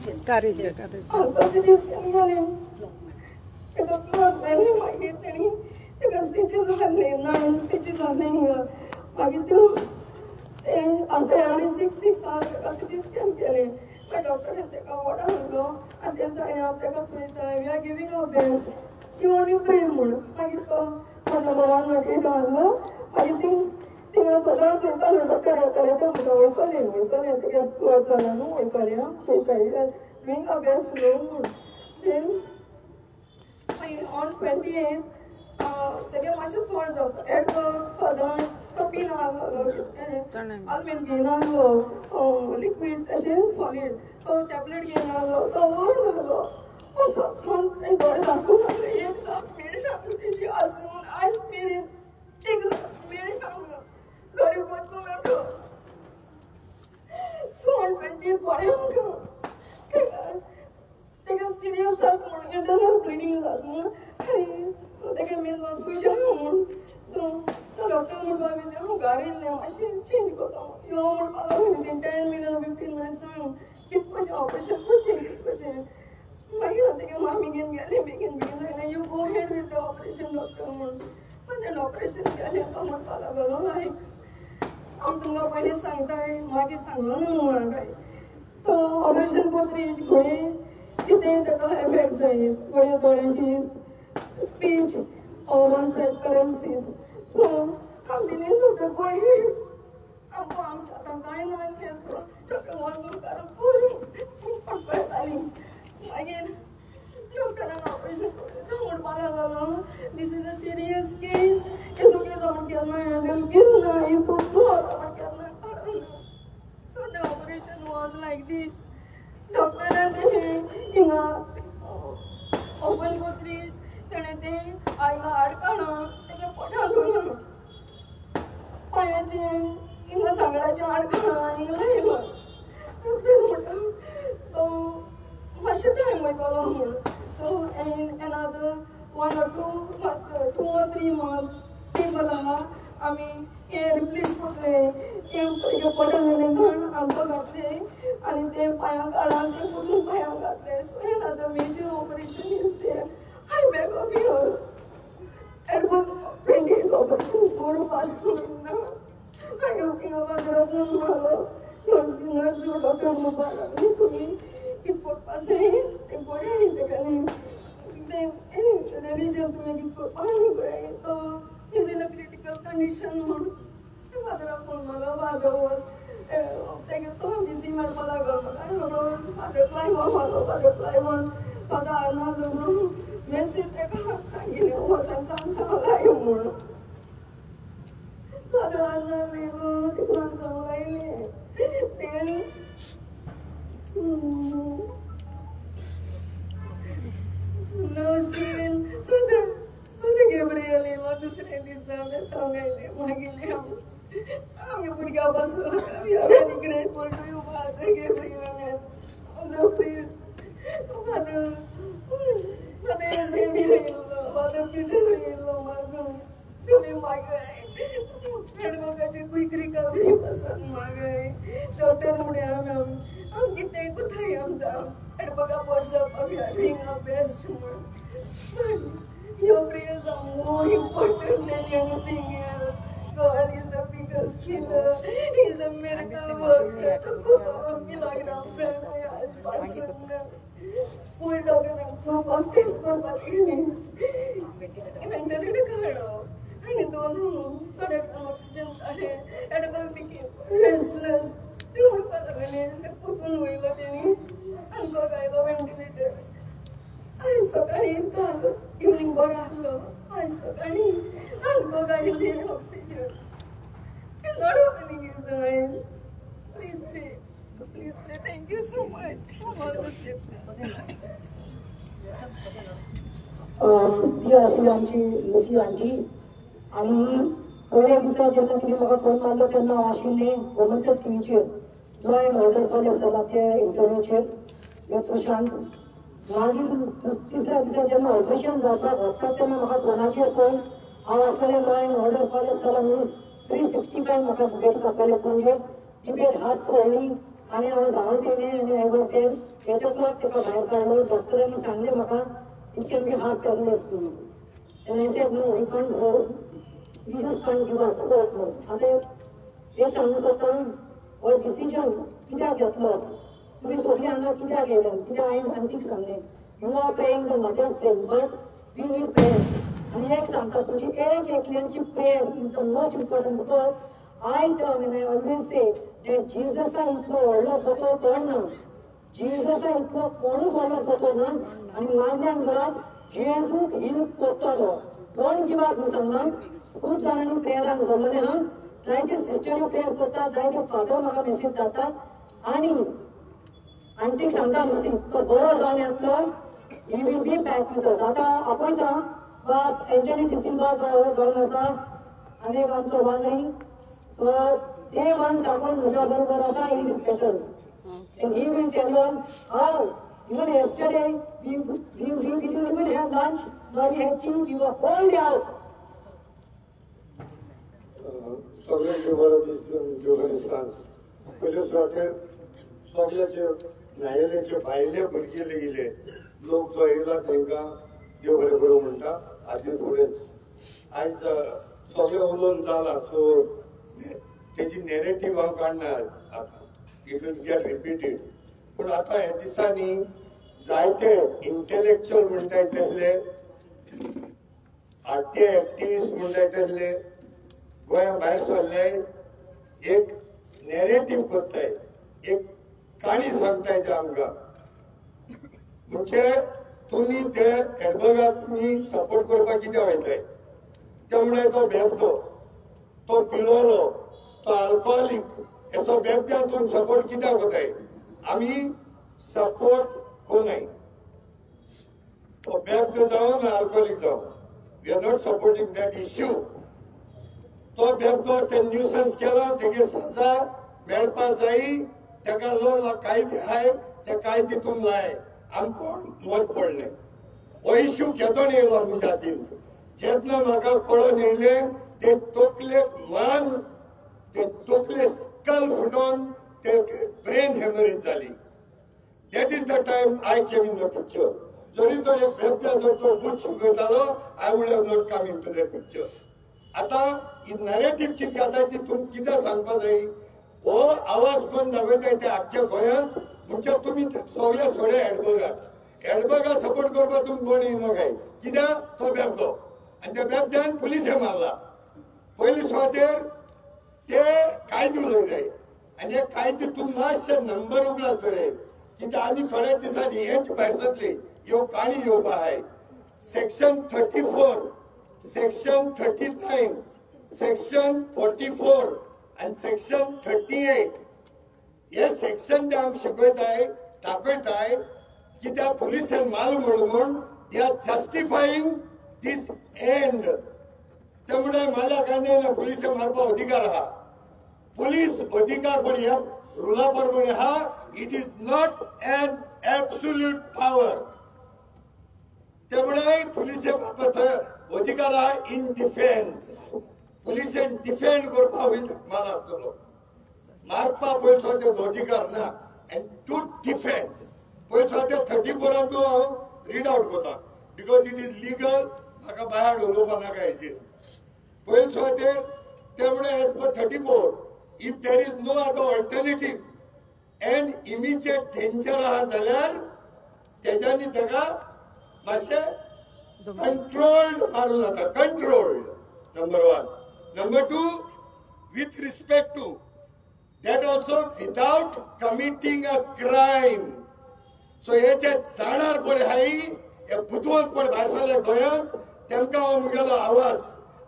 CT scan गेले तेका blood मेले मागीर तेणी तेका स्टिचीस घातले 9 स्टिचीस घातले हिंगा मागीर त्यो ते आनी 6 आवर सिटी स्कॅन केले डॉक्टरान तेका वॉर्डान हाडलो आनी ते सांगलें तेका चोयता we are giving our best you only pray म्हूण मागीर तो नंबर 1 नोटीट हाडलो मागीर थिंगा सदांच वयताले डॉक्टर येताले ते म्हणटा वयतले तेगे स्कोर जाला न्हू वयतले चोयताले गिवींग अवर बेस्ट न्हू म्हूण देन मागीर ऑन 28 तेगे मातशें चड जाता एट सदां तो पीन आलमीन घेवन आहलो लिक्वीड तशें सॉलीड तो टॅबलेट घेवन आहलो तो व्हड जालो असो सोन दोळे दाखोवन आहले एक साप मेळना तेजी आसून आज मेरेन एक साप मेळना दोळे बदलून आसलो सोन 20 गोळे आमकां तेका सिरियस जाता म्हूण इंटरनल ब्लिडींग जाता म्हूण आनी तेगे मेन सुजा म्हूण सो तो डॉक्टर म्हणपा लागलो हांव घरा येयलें मातशें चेंज कोता यो म्हणपा लागलो विथीन 10 मिनिट्स 15 मिनिट्स सांग कितकोचें ऑपरेशन कोचें कितकोचें मागीर तेगे मामी घेवन गेलें बेगीन जालें you go head with the operation doctor म्हणून मागीर ऑपरेशन केलें तो म्हणपा लागलो लायक हांव तुमकां पयलीं सांगताय मागीर सांगलो न्हू म्हणून काय तो ऑपरेशन कोत्रीच घोडे कितें ताका एफेक्ट जायत घोडे दोळ्यांची speech one said paralysis so आमी डॉक्टर पळय आमकां आमच्या आतां कांय नासलें सो डॉक्टर वचून करून पळयताली मागीर डॉक्टरान ऑपरेशन करून म्हणपा लागलो दीस इज अ सिरियस केस एसो केस आमी केन्ना हँडल केलो ना हितून ब्लड आमी केन्ना काडना so the operation was like this डॉक्टरान तशें हिंगा ओपन कोत्रीज तेणें तें आयला हाड काडून तेगे पोटान दवरलो पांयाचें हिंगा सांगडाचें हाड काडून हिंगा लायलो म्हणटा तो मातशें टायम वयतलो म्हूण so in another 1 or 2 or 3 months stable आहा आमी हे रिप्लेस कोतले हे पोटान घाण आमकां घातले आनी ते पांयांक काडून ते पुसून पांयांक घातले सो हे आतां major operation is there I beg of you. It was 20 days operation for us. I am looking over the room. Your nurse, your doctor, Mubarak, it was passing. They go in the galley. Then any religious to make it for panic. So he's in a critical condition. The mother of Malava was taken to busy Malaga. I don't know, Father Clive, Father another. Messi तेका सांगिल्लें वचून सांगलायो म्हूण सदांच तिका सांगलायलें तें नर्सीन Gabriel येयलो दुसरे दिसा हांवें सांगलें मागीर आमी भुरग्यां पासून we are very grateful to you Father Gabriel Father Father Peter येयलो म्हाका तुमी मागाय एडवोकेटी क्विक रिकवरी पासून मागाय डॉक्टर म्हणे आमी कितें कोताय आमचा एडवोका वर्सापाक we are doing our best म्हूण your prayers are more important than anything else God is the biggest healer. He is a miracle worker. Kilograms and आज पासून पूर्ण डॉक्टरांचो टेस्ट करपाक गेली मेंटलिटी काडो आनी दोन थोडे ऑक्सिजन काडले एडवोकेट बिकेम रेस्टलेस ते म्हणपाक लागले ते पोतून वयलो तेणी आमकां गायलो वेंटिलेटर आयज सकाळी काल इवनिंग बरो आहलो आयज सकाळी आमकां गायली ऑक्सिजन ते नॉट हॅपनिंग इज जाय प्लीज प्रे thank you so much for all this ती अशी आमची लसी आंटी आणि पयल्या दिसा जेन्ना तिणे म्हाका फोन मारलो तेन्ना हांव आशिल्लें गोमंतक टीव्हीचेर लॉ एंड ऑर्डर पॉलिसी जाला त्या इंटरव्यूचेर हें सुशांत मागीर तिसऱ्या दिसा जेन्ना ऑपरेशन जावपाक वचता तेन्ना म्हाका फोनाचेर फोन हांव आसतलें लॉ एंड ऑर्डर पॉलिसी जाला म्हणून 365 म्हाका भेट कापलें म्हणजे डिबेट हार्ट सोडली आणि हांव धांवतेने आनी हांवें वरतें 8 o'clock ताका भायर काडलो. डॉक्टरांनी सांगलें म्हाका it can be heart paralyse म्हणून. आनी I said no, we can't go, we just can't give up, hope no. आतां एक सांगूंक सोदता, हो डिसिजन कित्याक घेतलो, तुमी सगळीं हांगा कित्याक येयल्या, कित्याक हांवें आंटीक सांगलें you are praying the mothers praying, but we need prayer. आनी एक सांगता, तुमची एक एकल्यांची prayer is the most important. Because I turn and I always say that जिजसा इतलो व्हडलो कोतो कोण ना, जिजसा इतलो कोणूच व्हडलो कोतो ना. आनी मारण्यान घरात जेजूक हील कोत्तलो, कोण गिवाक म्हूण सांगना. खूब जाणांनी प्रेयराक घाललेलें हा, जायते सिस्टरी प्रेयर करतात, जायते फादर म्हाका मेसेज धाडटात. आनी आंटीक सांगता मसी तो बरो जावन येतलो, he will be back with us. आतां आपयता बाब एंटनी डिसिल्वा जो जावन आसा, आनी एक आमचो वांगडी तो डे 1 साकून म्हज्या बरोबर आसा in डिस्पेटर्स. And he will tell you how even yesterday we didn't even have lunch, but we had tea, we were whole day out. सगळ्यांचे पहिले सुवातेर सगळ्याचे न्यायालयाचे भायले भुरगे येयले लोक जो येयला तांकां देव बरें करूं म्हणटा. हाजे फुडें आयज सगळें उलोवन जाला, सो तेजी नॅरेटीव हांव काडना आतां, इट वील गेट रिपिटेड. पूण आतां ह्या दिसांनी जायते इंटेलेक्च्युअल म्हणटाय तसले, आरटी एक्टिव्हिस्ट म्हणटाय तसले गोंया भायर सरले, एक नॅरेटीव करताय, एक काणी सांगताय ते आमकां. म्हणजे तुमी ते एडवोगाट्सनी सपोर्ट करपाक कितें वयताय, ते म्हणजे तो बेबदो, तो पिलोलो, तो अल्कोहोलीक, हेचो बेबद्यान तुमी सपोर्ट कित्याक करताय. आमी सपोर्ट कोनाय, तो बेबदो जावन अल्कोहोलीक जावन, we are not supporting that issue. तो बेबदो ते न्यूसन्स केलो, तेगे सजा मेळपा जायी, तेका लो कायदे आहाय ते कायदे लाय, आमकां मत पडलें. हो इश्यू केदोन येयलो म्हज्या हातीन, जेन्ना म्हाका कळोन येयले ते तकलेक मान, ते तकले स्कल फुटोन ते ब्रेन हेमरेज जाली. That is the time I came in the picture. जरी तो एक बेबद्या जर तो बूथ शिकयतालो, I would have not come in to the picture. आतां ही नॅरेटीव कितें जाता ती तुमी कितें सांगपा जाय, हो आवाज कोण दाखयताय ते आख्ख्या गोंयांत. म्हणजे तुमी सगळे सोडे एडवोगाट सपोर्ट करपाक तुमी कोण येयना काय, कित्याक तो बेबदो, आनी त्या बेबद्यान पुलिशे मारला. पयली सुवातेर ते कायदे उलयताय, आनी हे कायदे तुमी मातशे नंबर उगडात बरे, कित्याक आनी थोड्या दिसांनी हेच भायर सरतली, ह्यो काणी येवपा आहाय. सेक्शन 34, सेक्शन 39, सेक्शन 44 आणि सेक्शन 38 हे सेक्शन ते आमकां शिकयताय, दाखयताय की त्या पुलिसेन माल म्हणून दे आर जस्टिफायींग दीस एंड. ते म्हणजे माल्या कांदे पुलिसे मारपा अधिकार आहा, पुलीस अधिकार पण ह्या रुला प्रमाणे आहा. It is not an absolute power. ते म्हणजे पुलिसे मारपा अधिकार आहा इन डिफेन्स. पुलिसेन डिफेंड करपा माल आसतलो, मारपा पयसो ते अधिकार ना. एंड टू डिफेंड पयसो ते 34 तू हांव रीड आउट करता, बिकॉज इट इज लिगल. म्हाका भायर उलोवपा नाका हेचेर. पयसो ते म्हणजे as per 34, if there is no other alternative and immediate danger आहा जाल्यार तेज्यांनी तेका मातशें कंट्रोल्ड मारूं जाता. Controlled number 1. Number 2, with respect to that also without committing a crime. So हे जे जाणार पडे हाय, हे बुधवंत पडे भायर सरले गोंयांत, तेमकां हो मुगेलो आवाज.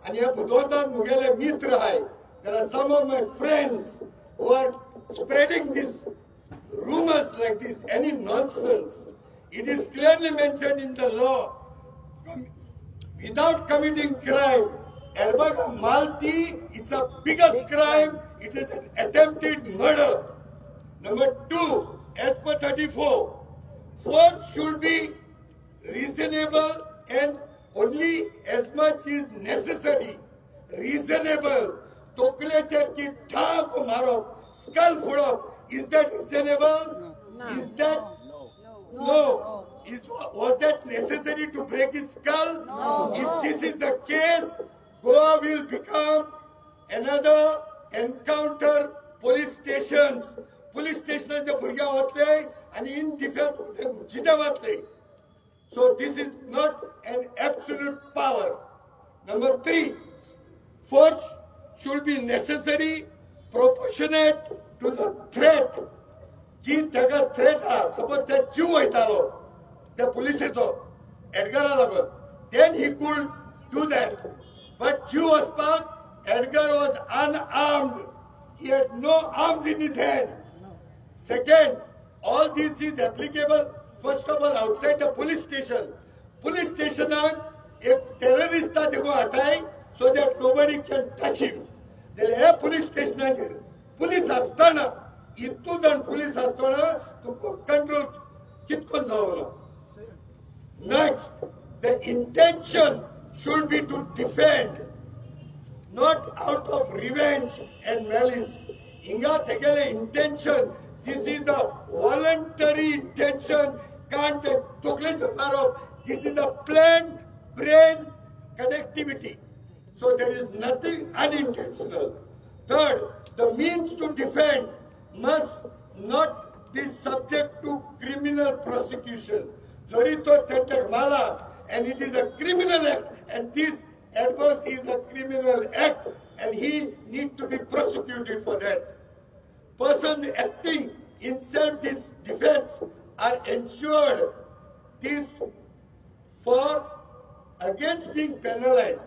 आनी हे बुधवंतांत मुगेले मित्र हाय. There are some of my friends who are spreading these rumors like this, any nonsense. It is clearly mentioned in the law, without committing crime. Erbaga Malti, it's a biggest crime. It is an attempted murder. Number 2, as per 34, force should be reasonable and only as much is necessary. Reasonable. तोकलेचेर की ठाक मारप, skull फोडप, Is that reasonable? Is that no? Was that necessary to break his skull? If this is the case, Goa will become another encounter police stations. Police stations भुरग्या वतले and in defense जिते वतले. So this is not an absolute power. Number 3, force should be necessary, proportionate to the threat. जी ताका threat हा, suppose that जीव वयतालो, the policeचो, Edgar लागून, then he could do that. But जीव वचपाक, Edgar was unarmed. He had no arms in his hand. Second, all this is applicable, first of all, outside the police station. Police station if terrorist they go attack so that nobody can touch him. They have police station. Police astana. Ittu dan police astana to control kitkon zaona. Next, the intention should be to defend, not out of revenge and malice. Inga tegele intention. This is the voluntary intention. Can't the this is the planned brain connectivity. So there is nothing unintentional. Third, the means to defend must not be subject to criminal prosecution. Zorito Tetek Mala, and it is a criminal act, and this adverse is a criminal act, and he needs to be prosecuted for that. Persons acting in self-defense are ensured this for against being penalized.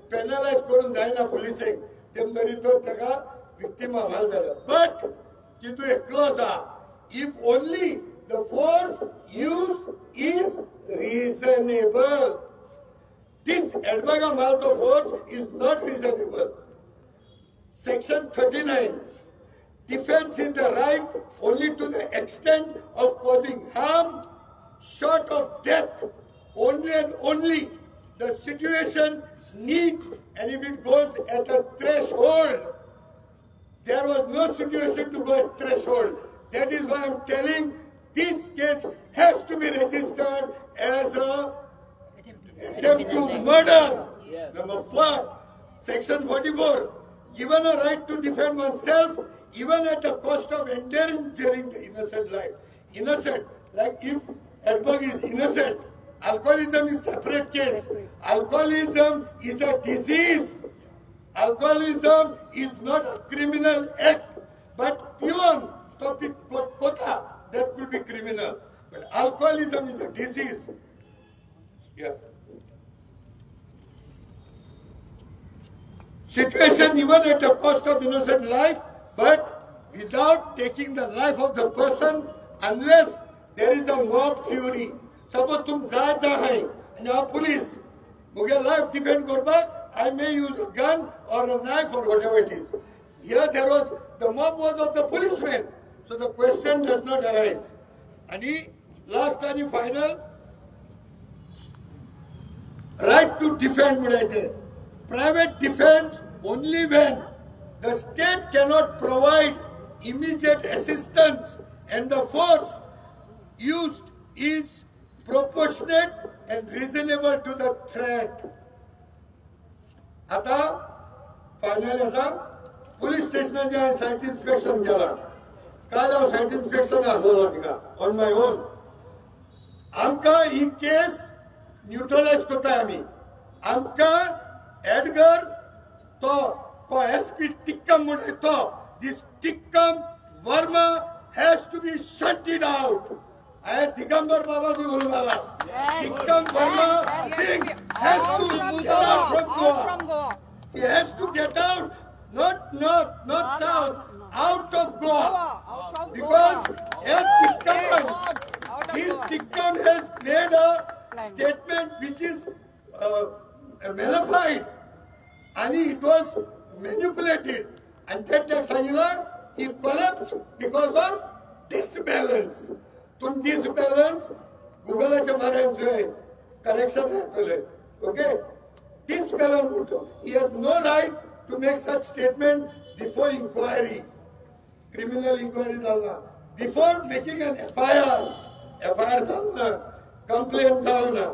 Penalized करून जायना policing. तेम तरी तो तेका victim माल जाला. But कितु एक clause if only the force used is reasonable. This advaga mal to force is not reasonable. Section 39. Defense is the right only to the extent of causing harm, short of death. Only and only the situation needs, and if it goes at a threshold, there was no situation to go at threshold. That is why I'm telling this case has to be registered as a attempt to murder. Yes. Number 4, Section 44, given a right to defend oneself even at the cost of endangering the innocent life. Innocent, like if Edberg is innocent, alcoholism is a separate case. Alcoholism is a disease. Alcoholism is not a criminal act, but pure topic kota that could be criminal. But alcoholism is a disease. Yeah. Situation even at the cost of innocent life, but without taking the life of the person unless there is a mob fury. Suppose tum za hai and you are police. Muge life defend korbak, I may use a gun or a knife or whatever it is. Here there was, the mob was of the policemen. So the question does not arise. And last and final, right to defend mudaite. Private defense only when the state cannot provide immediate assistance and the force used is proportionate and reasonable to the threat. Ata, finally, police station site inspection jala. Kala site inspection on my own. Amka in case neutralize kota ami. Amka Edgar to SP Tikkam mudhe to this Tikkam Verma has to be shunted out. I Digambar Baba ko bolwala. Tikkam Verma Singh has to get out from Goa. He has to get out, not south, out of Goa. Because this Tikkam has made a statement which is malified, and it was manipulated, and that Sanjila, he collapsed because of disbalance. Tum disbalance, Google has correction. Okay? Disbalance. He has no right to make such statement before inquiry. Criminal inquiry जालना before making an FIR जालना complain जावना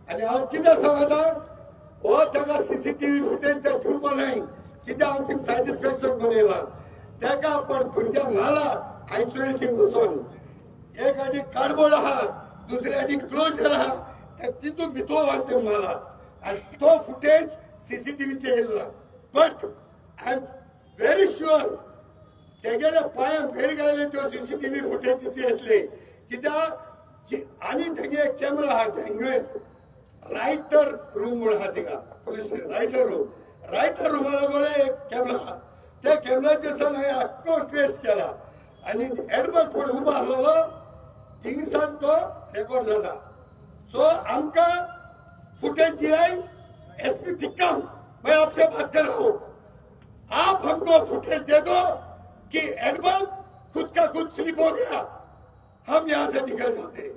आणि हांव कितें सांगता हो ताका CCTV footage ठेवपा न्हय कितें हांव थिंग सॅटिस्फॅक्शन बनयलां ताका पण भुरग्यां मारला आयचो थिंग वचून एक आनी कार्डबोर्ड आहा दुसरे आनी क्लोजर आहा तितून भितर वाटते मारला आणि तो फुटेज सीसीटीव्हीचे येयला but I am very sure तेगेल्या पांयांक भेट घायले त्यो सीसीटीव्ही फुटेजीचे येतले कित्याक आनी थंय एक कॅमेरा आहा थंय रायटर रूम म्हणून आहा थिंगा पुलीस रायटर रुमाला कडेन एक कॅमेरा आहा त्या कॅमेराचेर सावन हांवें आख्खो ट्रेस केला आनी एडवर्ड फुडें उबो आसलेलो थिंगसान तो रेकॉर्ड जाता सो आमकां फुटेज दियाय एसपी तिक्कम मैं आपसे बात कर रहा हूं आप हमको फुटेज दे दो कि एडवर्ड खुद का खुद स्लिप हो गया हम यहां से निकल जाते हैं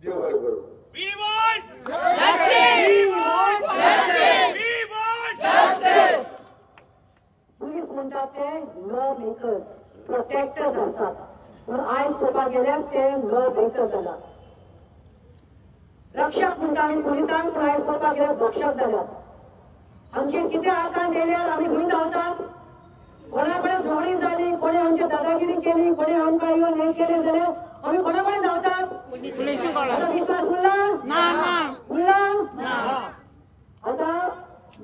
देव बरे करो We want Justice! We want Justice! We want Justice! Police म्हणतात ते लॉ मेकर्स प्रोटेक्टर्स असतात पण आयज पळोवपाक गेल्यार ते लॉ ब्रेकर्स जातात रक्षक म्हणटा आमी पुलिसांक पूण आयज पळोवपाक गेल्यार भक्षक जाल्यात आमचेर कितें आकार दिल्यार आमी खंय धांवतात कोणा कडेन झगडी जाली कोणी आमची दादागिरी केली कोणी आमकां येवन हें केलें जाल्यार आमी कोणा कडेन धांवतात आता विश्वास उरला आता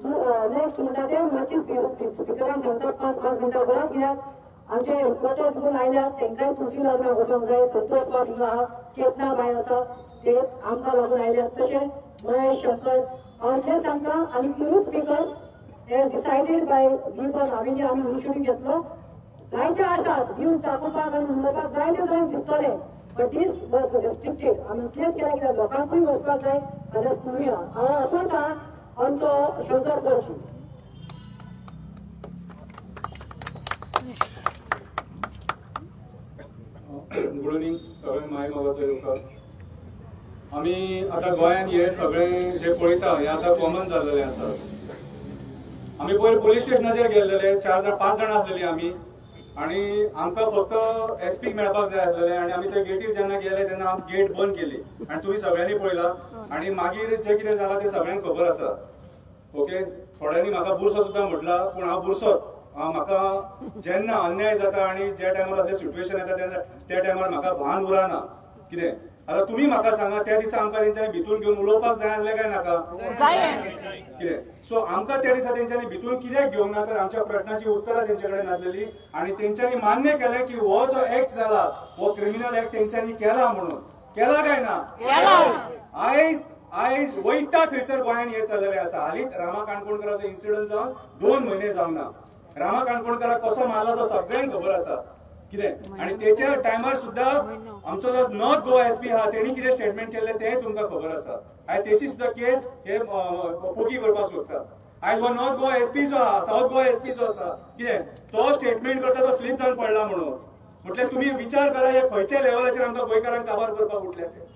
नेक्स्ट म्हणटा ते मातशी स्पिकरान सांगता 5 मिनटां बरं कित्याक आमचे प्रोटेस्ट करून आयल्यात तेंकांय तुळशी लागून वचोंक जाय संतोष पाट हिंगा आहा चेतना बाय आसा ते आमकां लागून आयल्यात तशें महेश शंकर हांव इतलें सांगता आनी तिनूच स्पिकर हे डिसायडेड बाय गिवन हांवें जे आमी इनिशिएटीव घेतलो जायते आसात न्यूज दाखोवपाक आनी उलोवपाक जायते जाणांक दिसतलें बट दीस वॉज रेस्ट्रिक्टेड आमी इतलेंच केलें कित्याक लोकांकूय वचपाक जाय जाल्यार सुरूया हांव आपयता आमचो शंकर करची गुड इव्हनिंग सगळे माय बाबाचे लोक आमी आता गोंयान हे सगळे जे पळयता हे आता कॉमन जाल्लेले आसा आमी पयर पुलीस स्टेशनाचेर गेल्लेले 4-5 जाणां आसलेली आमी आणि आमकां फक्त एसपीक मेळपाक जाय आसलेले आणि आमी त्या गेटीर जेन्ना गेले तेन्ना आमी गेट बंद केली आणि तुम्ही सगळ्यांनी पळयला आणि मागीर जे कितें जालां ते सगळ्यांक खबर आसा ओके थोड्यांनी म्हाका बुरसो सुद्दां म्हटला पूण हांव बुरसोच म्हाका जेन्ना अन्याय जाता आणि ज्या टायमार असले सिच्युएशन येता तेन्ना त्या टायमार म्हाका भान उरना कितें आता तुम्ही म्हाका सांगा त्या दिसा आमकां तेंच्यांनी भितून घेवन उलोवपाक जाय आसलें काय नाका कितें सो आमकां त्या दिसा तेंच्यांनी भितून कित्याक घेवंक ना तर आमच्या प्रश्नाची उत्तरां तेंचे कडेन नासलेली आणि तेंच्यांनी मान्य केलें की हो जो एक्ट जाला हो क्रिमिनल एक्ट तेंच्यांनी केला म्हणून केला काय ना आयज वैता थंयसर गोंयान हे चल्लेले आसा हालींच रामा काणकोणकराचो इन्सिडंट जावन 2 म्हयने जावना रामा काणकोणकराक कसो मारला तो सगळ्यांक खबर आसा कितें आणि त्याच्या टायमार सुद्धा आमचो जो नॉर्थ गोवा एसपी आहा तेणी कितें स्टेटमेंट केल्लें तें तुमकां खबर आसा आयज तेची सुद्धा केस हे पोगी करपाक सोदता आयज हो नॉर्थ गोवा एसपी जो आहा साऊथ गोवा एसपी जो आसा कितें तो स्टेटमेंट करता तो स्लीप जावन पडला म्हणून म्हटल्यार तुम्ही विचार करा हे खंयच्या लेवलाचेर आमकां गोंयकारांक काबार करपाक उठले ते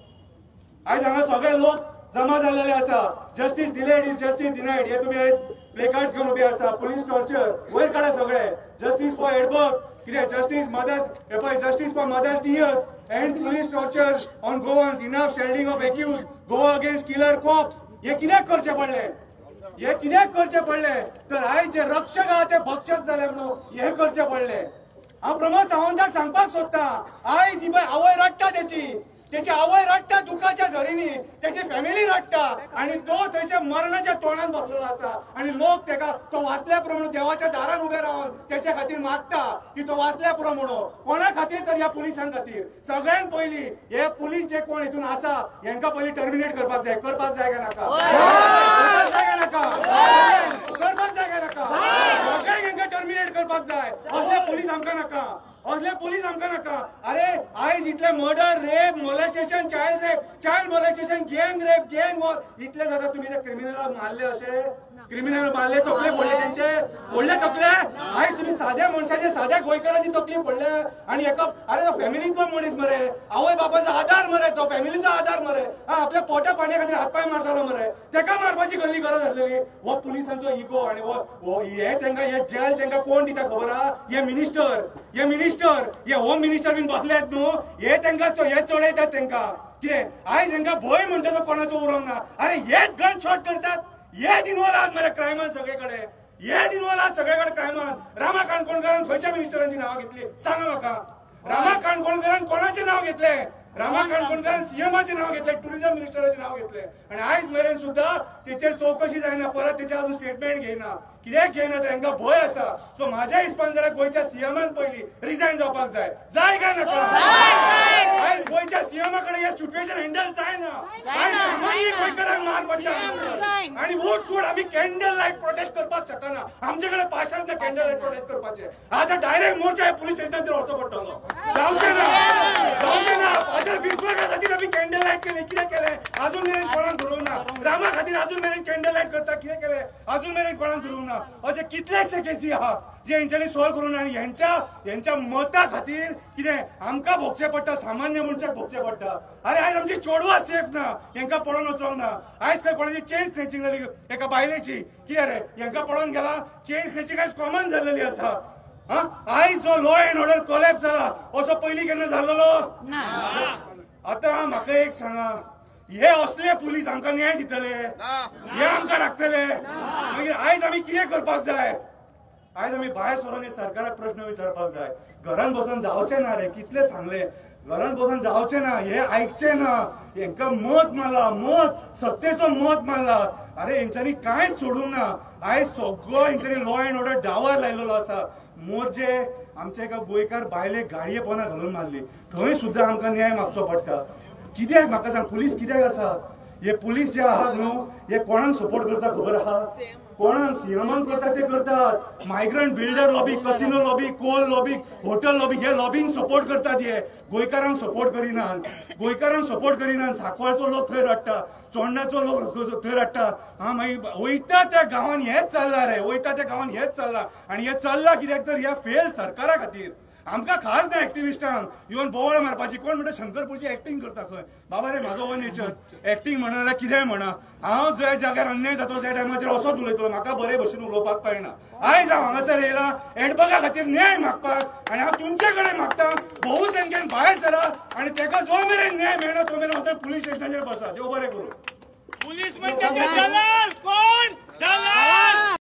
आयज हांगा सगळे लोक जमा जाल्लेले आसा जस्टीस डिलेड इज जस्टीस डिनायड हे तुम्ही आयज प्लेकार्ड घेवन उबे आसा पुलीस टॉर्चर वयर काडा सगळे जस्टीस फॉर एडवर्ड कितें justice for mothers dears and police tortures on Goans enough shielding of accuse go against killer cops हे कित्याक करचे पडले तर आयज जे रक्षक आहा ते भक्षक जाले म्हणून हे करचे पडले हांव प्रमोद सावंताक सांगपाक सोदता आयज ही पळय आवय रडटा त्याची आवय रडटा दुखाच्या झरींनी त्याची फॅमिली रडटा आणि तो थंयच्या मरणाच्या तोंडान बसलेलो आसा आणि लोक तेका तो वाचल्या प्रमाण देवाच्या दारान उभे रावन त्याच्या खातीर मागता की तो वाचल्या प्रमाण कोणा खातीर तर ह्या पुलिसां खातीर सगळ्यांत पयलीं हे पुलीस जे कोण हितून आसा हेंका पयलीं टर्मिनेट करपाक जाय काय नाका सगळ्यांक हेंका टर्मिनेट करपाक जाय असले पुलीस आमकां नाका असले पुलीस आमकां नाका. अरे आयज इतले murder, rape, molestation, child molestation, गँग रेप, गँग वॉर इतले जाता. तुम्ही ते क्रिमिनल मारले, असे क्रिमिनल मारले, तकले फोडले, त्यांचे फोडले तकले. आयज तुम्ही साध्या मनशाचे, साध्या गोंयकारांची तकली फोडले. आणि एका अरे तो फॅमिलींतलो मनीस मरे, आवय बापाचो आधार मरे, तो फॅमिलीचो आधार मरे, आपल्या पोटा पाण्या खातीर हातपाय मारतालो मरे, तेका मारपाची कसली गरज आसलेली. हो पुलिसांचो इगो आणि हे तांकां हे जेल तांकां कोण दिता खबर आहा? हे मिनिस्टर, हे होम मिनिस्टर बीन बसल्यात न्हू, हे तांकां हे चडयतात तांकां. कितें आयज तांकां भंय म्हणटा तो कोणाचो उरोंक ना. अरे हेच गन शॉट करतात, हे दिनवलात मरे क्रायमान सगळे कडेन, हे दिनवलात सगळे कडेन क्रायमान. रामा काणकोणकारान खंयच्या मिनिस्टरांची नांवां घेतली सांगा म्हाका. रामा काणकोणकारान कोणाचें नांव घेतलें? रामा काणकोणकारान सीएमाचें नांव घेतलें, टुरिझम मिनिस्टराचें नांव घेतलें. आणि आयज मेरेन सुद्धा तेचेर चौकशी जायना, परत तेचे अजून स्टेटमेंट घेयना. कित्याक घेयना? तांकां भंय आसा. सो म्हाज्या हिसपान जाल्यार गोंयच्या सीएमान पयलीं रिजायन जावपाक जाय काय नाका? आयज गोंयच्या सीएमा कडेन हे सिच्युएशन हँडल जायना. आयज सामान्य गोंयकारांक मार पडटा. आणि वोट सोड आमी कॅन्डल लायट प्रोटेस्ट करपाक शकना. आमचे कडेन पास आसा कॅन्डल लायट प्रोटेस्ट करपाचे. आतां डायरेक्ट मोर्चा पुलीस स्टेशनाचेर वचचो पडटलो. जावचें ना. आतां विश्वासा खातीर आमी कॅन्डल लायट केले. कितें केलें? अजून मेरेन कोणाक धरूंक ना. रामा खातीर अजून मेरेन कॅन्डल लायट करता. कितें केलें? अजून मेरेन कोणाक धरूंक ना. असे कितलेशे केसी आहा जे हेंच्यांनी सॉल्व करून. आणि यांच्या मता खातीर कितें आमकां भोगचें पडटा, सामान्य मनशाक भोगचें पडटा. अरे आयज आमची चोडवां सेफ ना, हेंकां पळोवन वचोंक ना. आयज खंय कोणाची चेन स्नॅचिंग जाली एका बायलेची. कितें रे हेंकां पळोवन गेला? चेन स्नॅचिंग आयज कॉमन जाल्लेली आसा. आयज जो लॉ अँड ऑर्डर कोलॅप्स जाला असो पयलीं केन्ना जाल्लो? आतां म्हाका एक सांगा, हे असले पुलीस आमकां न्याय दितले? हे आमकां राखतले? मागीर आयज आमी कितें करपाक जाय? आयज आमी भायर सरून सरकाराक प्रश्न विचारपाक जाय. घरान बसून जावचें ना रे. कितले सांगले घरान बसून जावचें ना, हे आयकचें ना. हेंकां मत मारला, सत्तेचो मत मारला. अरे हेंच्यांनी कांयच सोडूंक ना. आयज सगळो हेंच्यांनी लॉ अँड ऑर्डर डावार लायलेलो आसा. मोर्चे आमचे एका गोंयकार बायले गाडयेपणां घालून मारली, थंय सुद्दां आमकां न्याय मागचो पडटा. कित्याक म्हाका सांग, पुलीस कित्याक आसा? हे पुलीस जे आहात न्हू, हे कोणाक सपोर्ट करता खबर आहा? कोणाक? सीएमान करता ते करतात. Migrant builder lobby, casino lobby, coal lobby, hotel lobby, हे लॉबींग सपोर्ट करतात. हे गोंयकारांक सपोर्ट करिनात. सांकवाळचो लोक थंय रडटा, चोडण्याचो लोक थंय रडटा. मागीर वयता त्या गांवांत हेच चल्ला. आनी हे चल्ला कित्याक तर ह्या फेल सरकारा खातीर. आमकां खास ना एक्टिविस्टांक येवन बोवाळ मारपाची. कोण म्हणटा शंकरपूरची एक्टिंग करता खंय? बाबा रे म्हाजो हो नेचर. एक्टिंग म्हणा जाल्यार कितेंय म्हणा. हांव ज्या जाग्यार अन्याय जाता त्या टायमाचेर असोच उलयतलो. म्हाका बरे भशेन उलोवपाक कळना. आयज हांव हांगासर येयला एडबगा खातीर न्याय मागपाक. आनी हांव तुमचे कडेन मागता, भोवसंख्येन भायर सरा आणि ताका जो मेरेन न्याय मेळना तो मेरेन वचून पुलीस स्टेशनाचेर बसा. देव बरें करूं. पुलीस म्हणजे दलाल कोण? दलाल